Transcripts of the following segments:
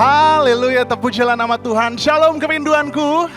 Haleluya, terpujilah nama Tuhan. Shalom kerinduanku.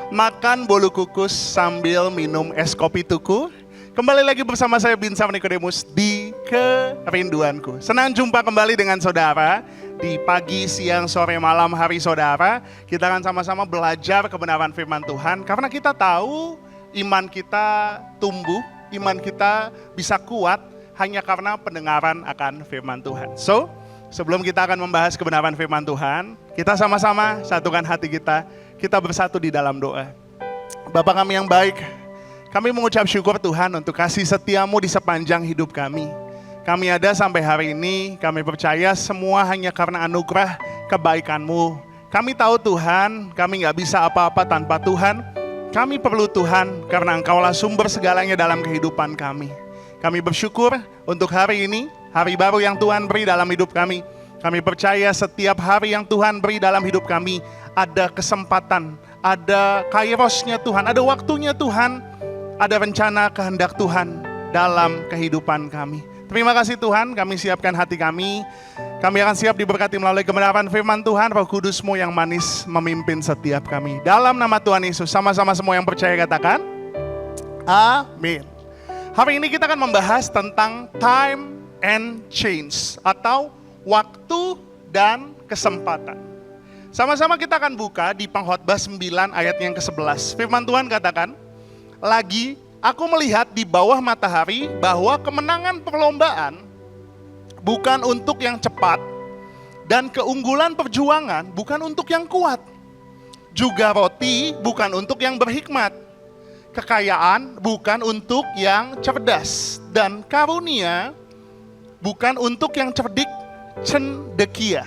Makan bolu kukus sambil minum es kopi tuku. Kembali lagi bersama saya Binsar Nikodemus di Kerinduanku. Senang jumpa kembali dengan saudara di pagi, siang, sore, malam hari saudara. Kita akan sama-sama belajar kebenaran firman Tuhan. Karena kita tahu iman kita tumbuh, iman kita bisa kuat hanya karena pendengaran akan firman Tuhan. So, sebelum kita akan membahas kebenaran firman Tuhan, kita sama-sama satukan hati kita bersatu di dalam doa. Bapa kami yang baik, kami mengucap syukur Tuhan untuk kasih setiamu di sepanjang hidup kami. Kami ada sampai hari ini, kami percaya semua hanya karena anugerah kebaikan-Mu. Kami tahu Tuhan, kami gak bisa apa-apa tanpa Tuhan. Kami perlu Tuhan karena Engkaulah sumber segalanya dalam kehidupan kami. Kami bersyukur untuk hari ini, hari baru yang Tuhan beri dalam hidup kami. Kami percaya setiap hari yang Tuhan beri dalam hidup kami ada kesempatan, ada kairosnya Tuhan, ada waktunya Tuhan, ada rencana kehendak Tuhan dalam kehidupan kami. Terima kasih Tuhan, kami siapkan hati kami. Kami akan siap diberkati melalui kebenaran firman Tuhan. Roh Kudus-Mu yang manis memimpin setiap kami. Dalam nama Tuhan Yesus, sama-sama semua yang percaya katakan, amin. Hari ini kita akan membahas tentang time and change atau waktu dan kesempatan. Sama-sama kita akan buka di Pengkhotbah 9 ayat yang ke-11. Firman Tuhan katakan, lagi aku melihat di bawah matahari bahwa kemenangan perlombaan bukan untuk yang cepat dan keunggulan perjuangan bukan untuk yang kuat. Juga roti bukan untuk yang berhikmat. Kekayaan bukan untuk yang cerdas dan karunia bukan untuk yang cerdik cendekia.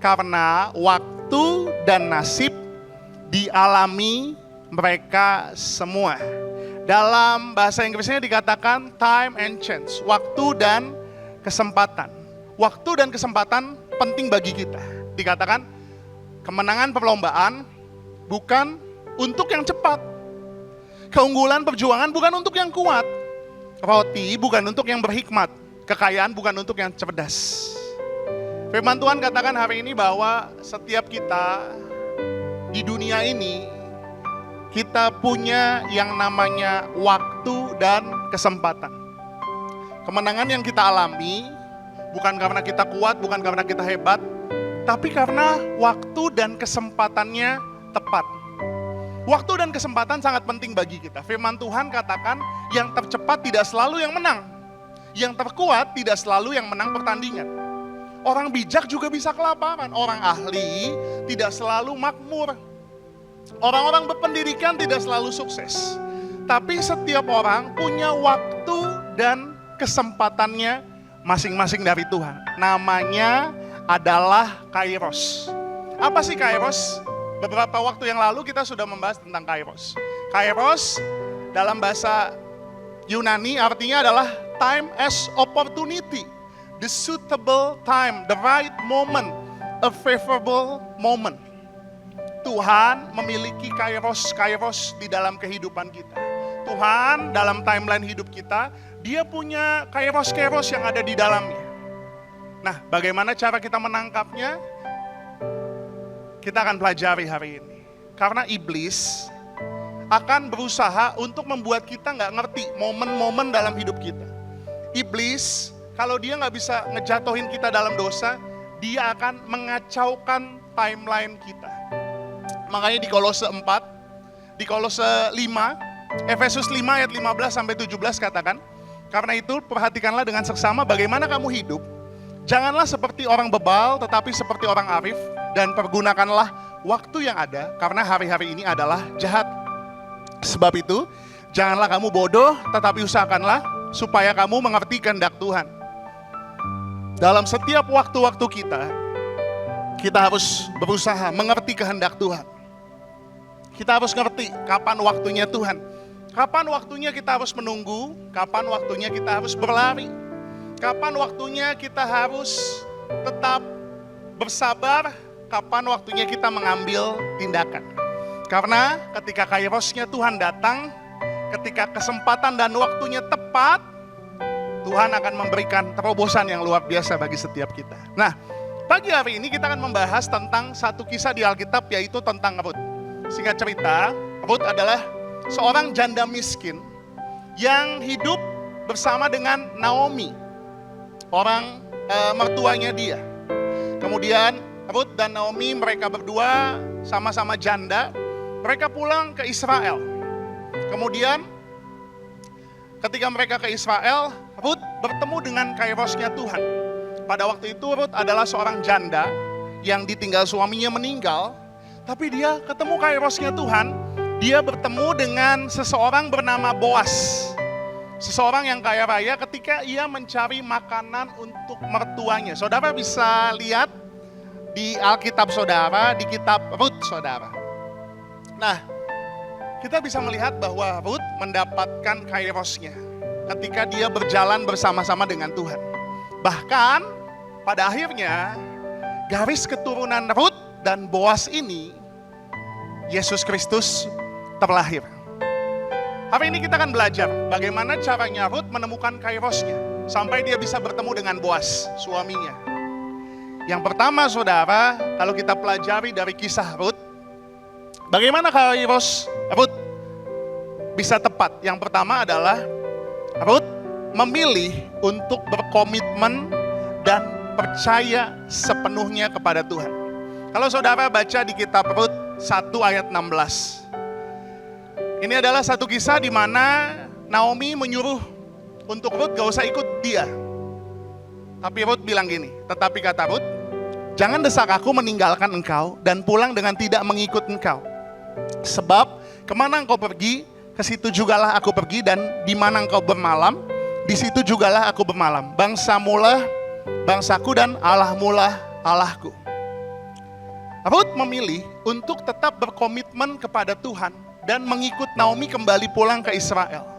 Karena waktu dan nasib dialami mereka semua. Dalam bahasa Inggrisnya dikatakan time and chance, waktu dan kesempatan. Waktu dan kesempatan penting bagi kita. Dikatakan kemenangan perlombaan bukan untuk yang cepat. Keunggulan perjuangan bukan untuk yang kuat. Roti bukan untuk yang berhikmat. Kekayaan bukan untuk yang cerdas. Firman Tuhan katakan hari ini bahwa setiap kita di dunia ini, kita punya yang namanya waktu dan kesempatan. Kemenangan yang kita alami bukan karena kita kuat, bukan karena kita hebat, tapi karena waktu dan kesempatannya tepat. Waktu dan kesempatan sangat penting bagi kita. Firman Tuhan katakan yang tercepat tidak selalu yang menang. Yang terkuat tidak selalu yang menang pertandingan. Orang bijak juga bisa kelaparan. Orang ahli tidak selalu makmur. Orang-orang berpendidikan tidak selalu sukses. Tapi setiap orang punya waktu dan kesempatannya masing-masing dari Tuhan. Namanya adalah kairos. Apa sih kairos? Beberapa waktu yang lalu kita sudah membahas tentang kairos. Kairos dalam bahasa Yunani artinya adalah time as opportunity. The suitable time, the right moment, a favorable moment. Tuhan memiliki kairos di dalam kehidupan kita. Tuhan dalam timeline hidup kita, dia punya kairos yang ada di dalamnya. Nah, bagaimana cara kita menangkapnya? Kita akan pelajari hari ini. Karena iblis akan berusaha untuk membuat kita nggak ngerti momen-momen dalam hidup kita. Iblis, kalau dia nggak bisa ngejatuhin kita dalam dosa, dia akan mengacaukan timeline kita. Makanya di Kolose 4, di Kolose 5, Efesus 5 ayat 15-17 katakan, karena itu perhatikanlah dengan seksama bagaimana kamu hidup. Janganlah seperti orang bebal, tetapi seperti orang arif, dan pergunakanlah waktu yang ada, karena hari-hari ini adalah jahat. Sebab itu, janganlah kamu bodoh, tetapi usahakanlah supaya kamu mengerti kehendak Tuhan. Dalam setiap waktu-waktu kita harus berusaha mengerti kehendak Tuhan. Kita harus ngerti kapan waktunya Tuhan. Kapan waktunya kita harus menunggu, kapan waktunya kita harus berlari. Kapan waktunya kita harus tetap bersabar, kapan waktunya kita mengambil tindakan. Karena ketika kairosnya Tuhan datang, ketika kesempatan dan waktunya tepat, Tuhan akan memberikan terobosan yang luar biasa bagi setiap kita. Nah, Pagi hari ini kita akan membahas tentang satu kisah di Alkitab, yaitu tentang Rut. Singkat cerita, Rut adalah seorang janda miskin yang hidup bersama dengan Naomi, orang mertuanya dia. Kemudian Rut dan Naomi, mereka berdua sama-sama janda, mereka pulang ke Israel. Kemudian ketika mereka ke Israel, Rut bertemu dengan kairosnya Tuhan. Pada waktu itu Rut adalah seorang janda yang ditinggal suaminya meninggal, tapi dia ketemu kairosnya Tuhan. Dia bertemu dengan seseorang bernama Boas. Seseorang yang kaya raya ketika ia mencari makanan untuk mertuanya. Saudara bisa lihat di Alkitab saudara, di kitab Rut saudara. Nah, kita bisa melihat bahwa Rut mendapatkan kairosnya ketika dia berjalan bersama-sama dengan Tuhan. Bahkan pada akhirnya garis keturunan Rut dan Boas ini, Yesus Kristus terlahir. Hari ini kita akan belajar bagaimana caranya Rut menemukan kairosnya sampai dia bisa bertemu dengan Boas, suaminya. Yang pertama saudara, kalau kita pelajari dari kisah Rut, bagaimana kairos Rut bisa tepat? Yang pertama adalah Rut memilih untuk berkomitmen dan percaya sepenuhnya kepada Tuhan. Kalau saudara baca di kitab Rut 1 ayat 16. Ini adalah satu kisah di mana Naomi menyuruh untuk Rut gak usah ikut dia. Tapi Rut bilang gini, tetapi kata Rut, jangan desak aku meninggalkan engkau dan pulang dengan tidak mengikut engkau. Sebab kemana engkau pergi, ke situ jugalah aku pergi, dan di mana engkau bermalam, di situ jugalah aku bermalam. Bangsamulah bangsaku dan Allahmulah Allahku. Rut memilih untuk tetap berkomitmen kepada Tuhan dan mengikut Naomi kembali pulang ke Israel.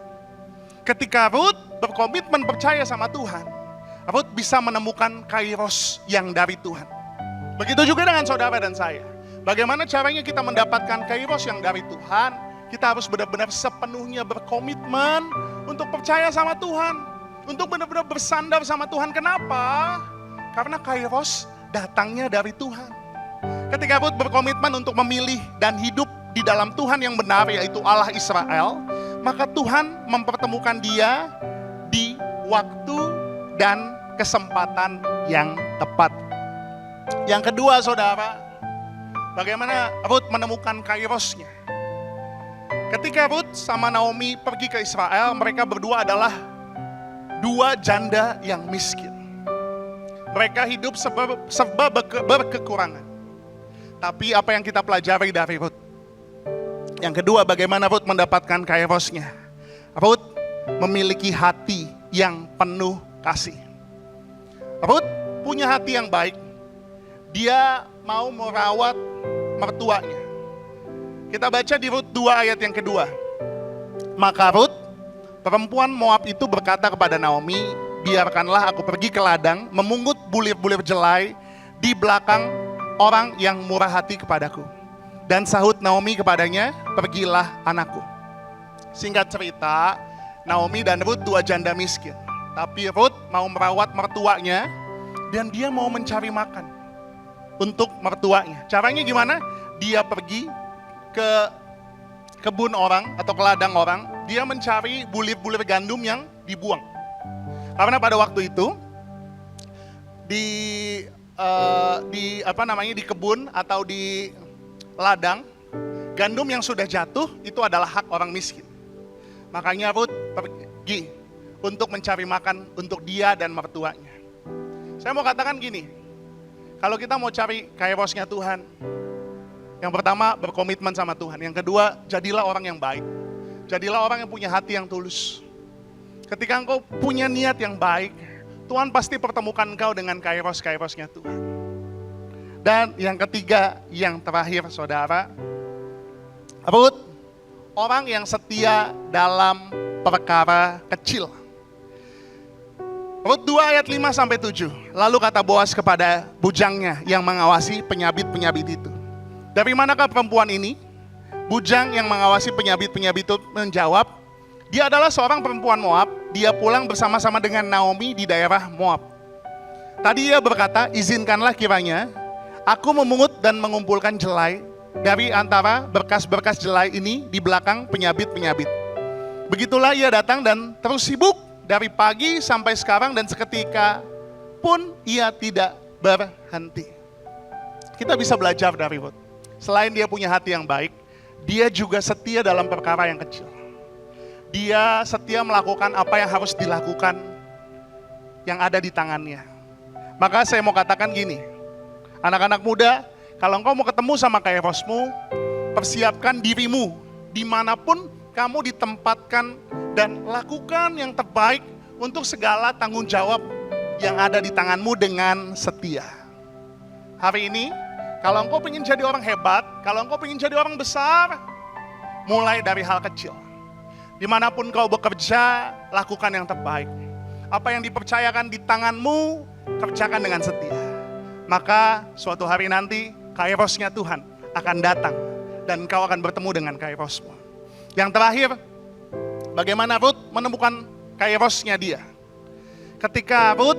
Ketika Rut berkomitmen percaya sama Tuhan, Rut bisa menemukan kairos yang dari Tuhan. Begitu juga dengan saudara dan saya. Bagaimana caranya kita mendapatkan kairos yang dari Tuhan? Kita harus benar-benar sepenuhnya berkomitmen untuk percaya sama Tuhan. Untuk benar-benar bersandar sama Tuhan. Kenapa? Karena kairos datangnya dari Tuhan. Ketika Rut berkomitmen untuk memilih dan hidup di dalam Tuhan yang benar, yaitu Allah Israel, maka Tuhan mempertemukan dia di waktu dan kesempatan yang tepat. Yang kedua saudara, bagaimana Rut menemukan kairosnya? Ketika Rut sama Naomi pergi ke Israel, mereka berdua adalah dua janda yang miskin. Mereka hidup serba berkekurangan. Tapi apa yang kita pelajari dari Rut? Yang kedua, bagaimana Rut mendapatkan kairosnya? Rut memiliki hati yang penuh kasih. Rut punya hati yang baik. Dia mau merawat mertuanya. Kita baca di Rut 2 ayat yang kedua. Maka Rut, perempuan Moab itu berkata kepada Naomi, biarkanlah aku pergi ke ladang memungut bulir-bulir jelai di belakang orang yang murah hati kepadaku. Dan sahut Naomi kepadanya, pergilah anakku. Singkat cerita, Naomi dan Rut dua janda miskin. Tapi Rut mau merawat mertuanya dan dia mau mencari makan untuk mertuanya. Caranya gimana? Dia pergi ke kebun orang atau ke ladang orang, dia mencari bulir-bulir gandum yang dibuang. Karena pada waktu itu di kebun atau di ladang, gandum yang sudah jatuh itu adalah hak orang miskin. Makanya Rut pergi untuk mencari makan untuk dia dan mertuanya. Saya mau katakan gini, kalau kita mau cari kairosnya Tuhan, yang pertama berkomitmen sama Tuhan. Yang kedua, jadilah orang yang baik. Jadilah orang yang punya hati yang tulus. Ketika engkau punya niat yang baik, Tuhan pasti pertemukan engkau dengan kairos-kairosnya Tuhan. Dan yang ketiga, yang terakhir saudara, Rut, orang yang setia dalam perkara kecil. Rut 2 ayat 5-7. Lalu kata Boas kepada bujangnya yang mengawasi penyabit-penyabit itu, dari manakah perempuan ini? Bujang yang mengawasi penyabit-penyabit itu menjawab, dia adalah seorang perempuan Moab, dia pulang bersama-sama dengan Naomi di daerah Moab. Tadi ia berkata, izinkanlah kiranya aku memungut dan mengumpulkan jelai dari antara berkas-berkas jelai ini di belakang penyabit-penyabit. Begitulah ia datang dan terus sibuk dari pagi sampai sekarang, dan seketika pun ia tidak berhenti. Kita bisa belajar dari Rut. Selain dia punya hati yang baik, dia juga setia dalam perkara yang kecil. Dia setia melakukan apa yang harus dilakukan yang ada di tangannya. Maka saya mau katakan gini, anak-anak muda, kalau engkau mau ketemu sama kairosmu, persiapkan dirimu dimanapun kamu ditempatkan dan lakukan yang terbaik untuk segala tanggung jawab yang ada di tanganmu dengan setia. Hari ini, kalau engkau ingin jadi orang hebat, kalau engkau ingin jadi orang besar, mulai dari hal kecil. Dimanapun kau bekerja, lakukan yang terbaik. Apa yang dipercayakan di tanganmu, kerjakan dengan setia. Maka suatu hari nanti, kairosnya Tuhan akan datang dan kau akan bertemu dengan kairosmu. Yang terakhir, bagaimana Rut menemukan kairosnya dia. Ketika Rut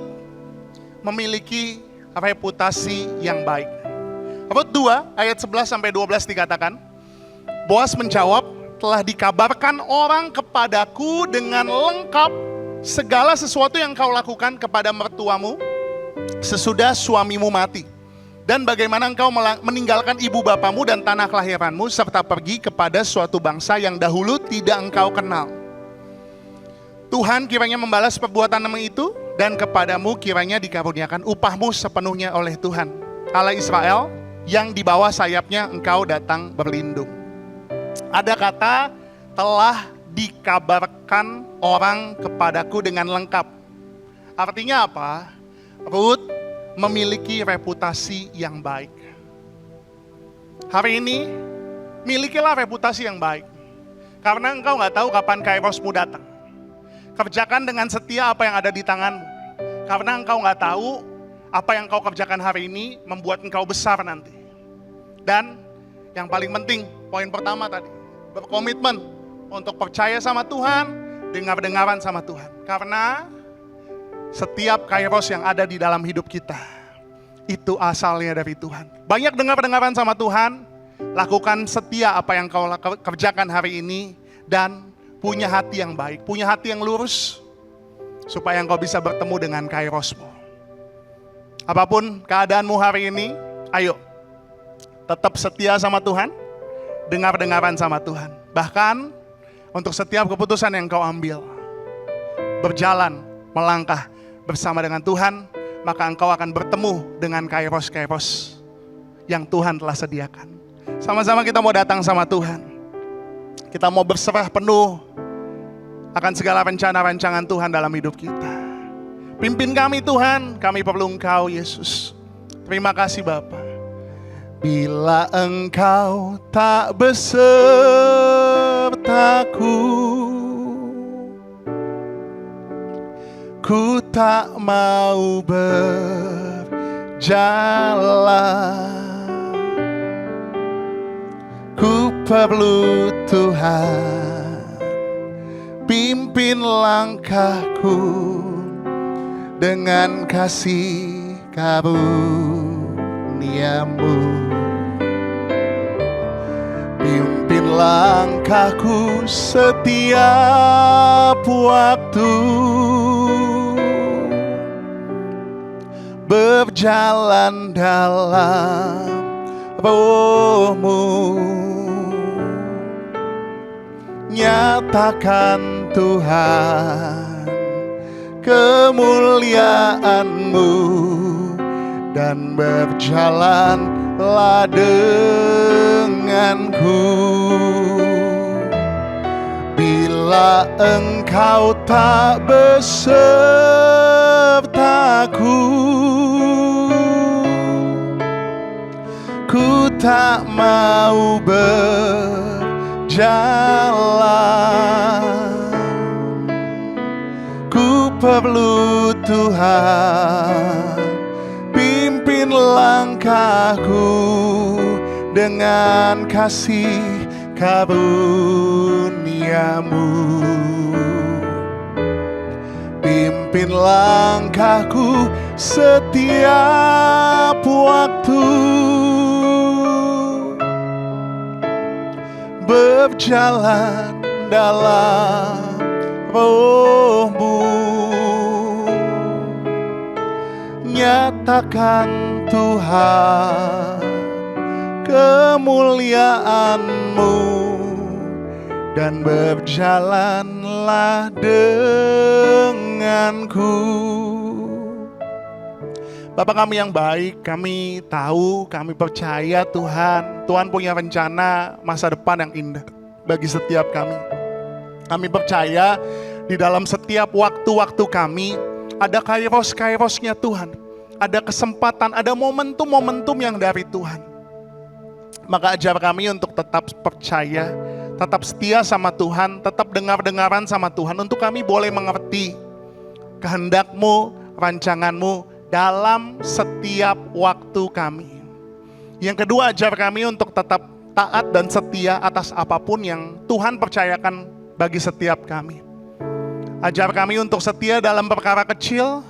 memiliki reputasi yang baik. Rut 2 ayat 11-12 dikatakan, Boas menjawab, telah dikabarkan orang kepadaku dengan lengkap segala sesuatu yang kau lakukan kepada mertuamu sesudah suamimu mati. Dan bagaimana engkau meninggalkan ibu bapamu dan tanah kelahiranmu serta pergi kepada suatu bangsa yang dahulu tidak engkau kenal. Tuhan kiranya membalas perbuatanmu itu, dan kepadamu kiranya dikaruniakan upahmu sepenuhnya oleh Tuhan Allah Israel, yang di bawah sayapnya engkau datang berlindung. Ada kata telah dikabarkan orang kepadaku dengan lengkap. Artinya apa? Rut memiliki reputasi yang baik. Hari ini, milikilah reputasi yang baik. Karena engkau gak tahu kapan kairosmu datang. Kerjakan dengan setia apa yang ada di tanganmu. Karena engkau gak tahu apa yang kau kerjakan hari ini membuat engkau besar nanti. Dan yang paling penting, poin pertama tadi, berkomitmen untuk percaya sama Tuhan, dengar-dengaran sama Tuhan. Karena setiap kairos yang ada di dalam hidup kita, itu asalnya dari Tuhan. Banyak dengar-dengaran sama Tuhan, lakukan setia apa yang kau kerjakan hari ini, dan punya hati yang baik, punya hati yang lurus, supaya engkau bisa bertemu dengan kairosmu. Apapun keadaanmu hari ini, ayo, tetap setia sama Tuhan, dengar-dengaran sama Tuhan. Bahkan, untuk setiap keputusan yang kau ambil, berjalan, melangkah bersama dengan Tuhan, maka engkau akan bertemu dengan kairos-kairos yang Tuhan telah sediakan. Sama-sama kita mau datang sama Tuhan. Kita mau berserah penuh akan segala rencana-rancangan Tuhan dalam hidup kita. Pimpin kami Tuhan, kami perlu Engkau Yesus. Terima kasih Bapa. Bila Engkau tak besertaku, ku tak mau berjalan. Ku perlu Tuhan, pimpin langkahku dengan kasih karunia-Mu. Pimpin langkahku setiap waktu, berjalan dalam Roh-Mu. Nyatakan Tuhan kemuliaan-Mu, dan berjalanlah denganku. Bila Engkau tak besertaku, ku tak mau berjalan. Ku perlu Tuhan, pimpin langkahku dengan kasih karunia-Mu. Pimpin pimpin langkahku setiap waktu, berjalan dalam roh-Mu. Nyatakan Tuhan kemuliaan-Mu, dan berjalanlah denganku. Bapa kami yang baik, kami tahu, kami percaya Tuhan punya rencana masa depan yang indah bagi setiap kami. Kami percaya di dalam setiap waktu-waktu kami ada kairos-kairosnya Tuhan. Ada kesempatan, ada momentum-momentum yang dari Tuhan. Maka ajar kami untuk tetap percaya, tetap setia sama Tuhan, tetap dengar-dengaran sama Tuhan, untuk kami boleh mengerti kehendak-Mu, rancangan-Mu dalam setiap waktu kami. Yang kedua, ajar kami untuk tetap taat dan setia atas apapun yang Tuhan percayakan bagi setiap kami. Ajar kami untuk setia dalam perkara kecil,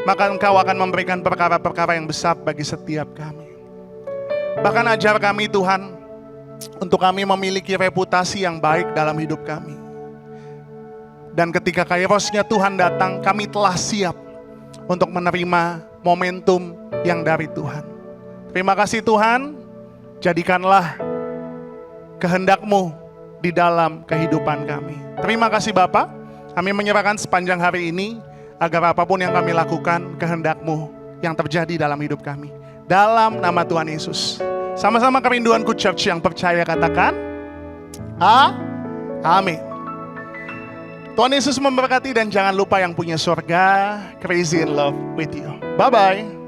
maka Engkau akan memberikan perkara-perkara yang besar bagi setiap kami. Bahkan ajar kami Tuhan, untuk kami memiliki reputasi yang baik dalam hidup kami. Dan ketika kairosnya Tuhan datang, kami telah siap untuk menerima momentum yang dari Tuhan. Terima kasih Tuhan, jadikanlah kehendak-Mu di dalam kehidupan kami. Terima kasih Bapa, kami menyerahkan sepanjang hari ini, agar apapun yang kami lakukan, kehendak-Mu yang terjadi dalam hidup kami. Dalam nama Tuhan Yesus. Sama-sama kerinduanku church yang percaya katakan, amin. Tuhan Yesus memberkati, dan jangan lupa yang punya surga, crazy in love with you. Bye-bye.